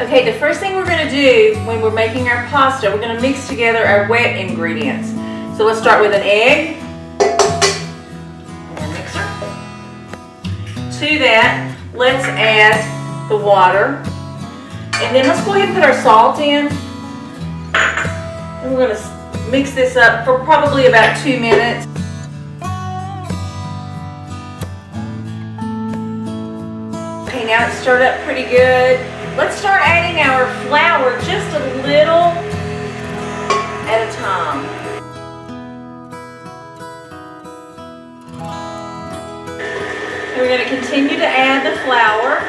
Okay, the first thing we're going to do when we're making our pasta, we're going to mix together our wet ingredients. So let's start with an egg and a mixer. To that, let's add the water. And then let's go ahead and put our salt in. And we're going to mix this up for probably about 2 minutes. Okay, now it's stirred up pretty good. Let's start adding our flour just a little at a time. And we're going to continue to add the flour.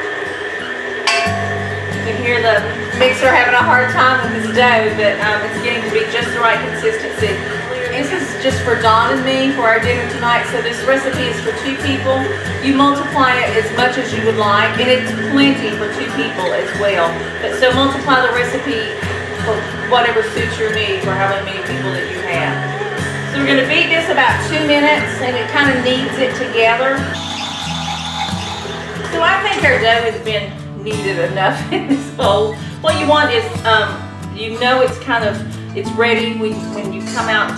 You can hear the mixer having a hard time with this dough, but it's getting to be just the right consistency. This is just for Dawn and me for our dinner tonight, so this recipe is for 2 people. You multiply it as much as you would like, and it's plenty for 2 people as well. But so multiply the recipe for whatever suits your need for however many people that you have. So we're going to beat this about 2 minutes, and it kind of kneads it together. So I think our dough has been kneaded enough in this bowl. What you want is, you know it's ready when you come out.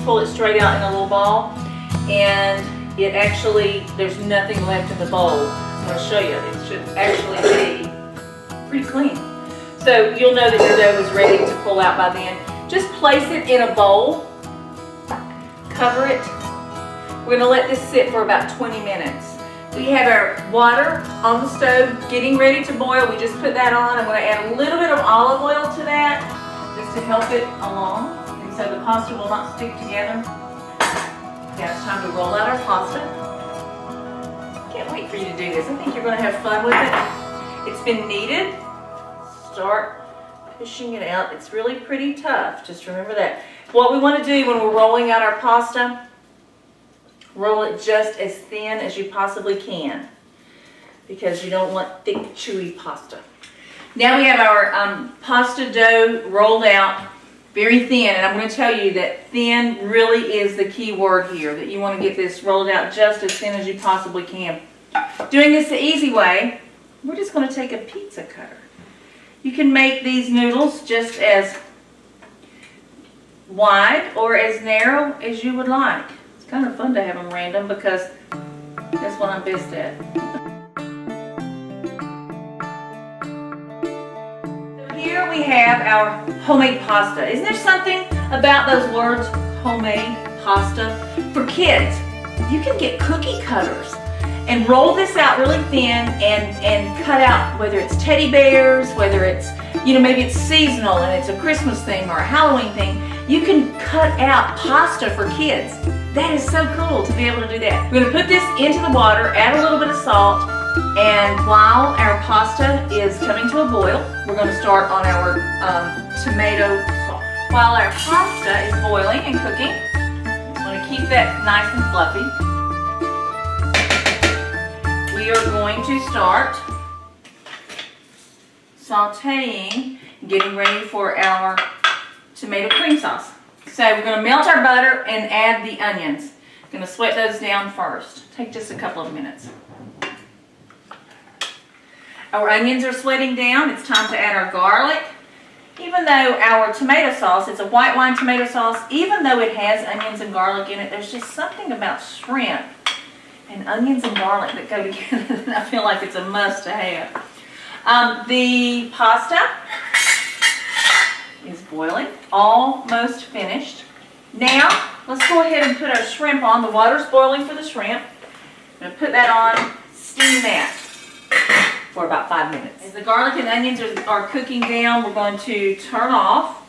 Pull it straight out in a little ball, and it actually, there's nothing left in the bowl. I'm going to show you. It should actually be pretty clean. So you'll know that your dough is ready to pull out by then. Just place it in a bowl, cover it. We're going to let this sit for about 20 minutes. We have our water on the stove getting ready to boil. We just put that on. I'm going to add a little bit of olive oil to that just to help it along, so the pasta will not stick together. Now it's time to roll out our pasta. Can't wait for you to do this. I think you're going to have fun with it. It's been kneaded. Start pushing it out. It's really pretty tough. Just remember that. What we want to do when we're rolling out our pasta, roll it just as thin as you possibly can, because you don't want thick, chewy pasta. Now we have our pasta dough rolled out very thin, and I'm going to tell you that thin really is the key word here, that you want to get this rolled out just as thin as you possibly can. Doing this the easy way, we're just going to take a pizza cutter. You can make these noodles just as wide or as narrow as you would like. It's kind of fun to have them random because that's what I'm best at. Here we have our homemade pasta. Isn't there something about those words, homemade pasta? For kids, you can get cookie cutters and roll this out really thin and cut out, whether it's teddy bears, whether it's, maybe it's seasonal and it's a Christmas thing or a Halloween thing. You can cut out pasta for kids. That is so cool to be able to do that. We're going to put this into the water, add a little bit of salt, and while our pasta is coming to a boil, we're going to start on our tomato sauce. While our pasta is boiling and cooking, I'm just going to keep that nice and fluffy. We are going to start sauteing, getting ready for our tomato cream sauce. So we're going to melt our butter and add the onions. I'm going to sweat those down first. Take just a couple of minutes. Our onions are sweating down. It's time to add our garlic. Even though our tomato sauce, it's a white wine tomato sauce, even though it has onions and garlic in it, there's just something about shrimp and onions and garlic that go together. I feel like it's a must to have. The pasta is boiling, almost finished. Now, let's go ahead and put our shrimp on. The water's boiling for the shrimp. I'm going to put that on, steam that for about 5 minutes. As the garlic and onions are cooking down, we're going to turn off.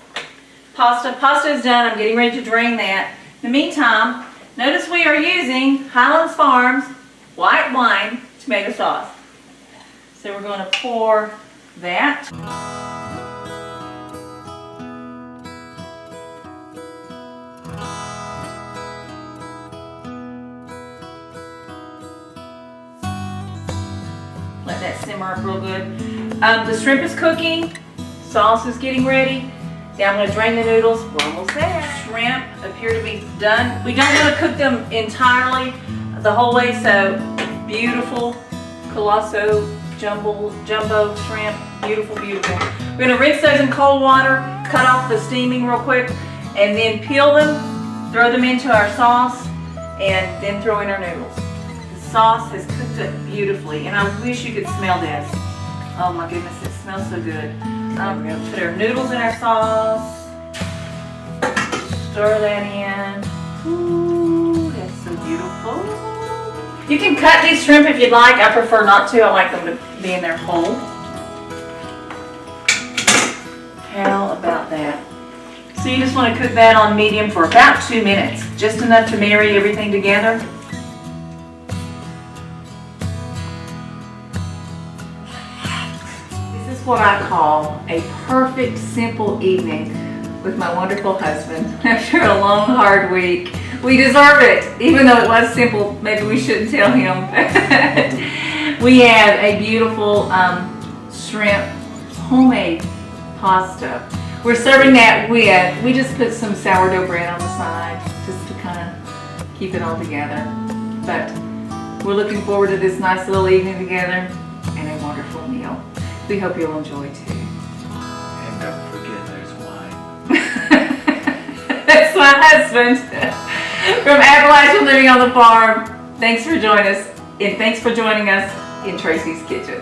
Pasta is done. I'm getting ready to drain that. In the meantime, notice we are using Highlands Farms White Wine tomato sauce. So we're going to pour that. Let that simmer up real good. The shrimp is cooking. Sauce is getting ready. Now I'm going to drain the noodles. We're almost there. Shrimp appear to be done. We don't want to cook them entirely the whole way, so beautiful colosso jumbo shrimp. Beautiful, beautiful. We're gonna rinse those in cold water, cut off the steaming real quick, and then peel them, throw them into our sauce, and then throw in our noodles. The sauce has cooked up beautifully, and I wish you could smell this. Oh my goodness, it smells so good. We're gonna put our noodles in our sauce, stir that in. Ooh, that's so beautiful. You can cut these shrimp if you'd like. I prefer not to. I like them to be in their whole. How about that? So you just want to cook that on medium for about 2 minutes, just enough to marry everything together. This is what I call a perfect, simple evening with my wonderful husband after a long, hard week. We deserve it, even though it was simple. Maybe we shouldn't tell him. We have a beautiful shrimp homemade pasta. We're serving that with, we just put some sourdough bread on the side just to kind of keep it all together. But we're looking forward to this nice little evening together and a wonderful meal. We hope you'll enjoy too. And don't forget there's wine. That's my husband from Appalachian Living on the Farm. Thanks for joining us, and thanks for joining us in Tracy's Kitchen.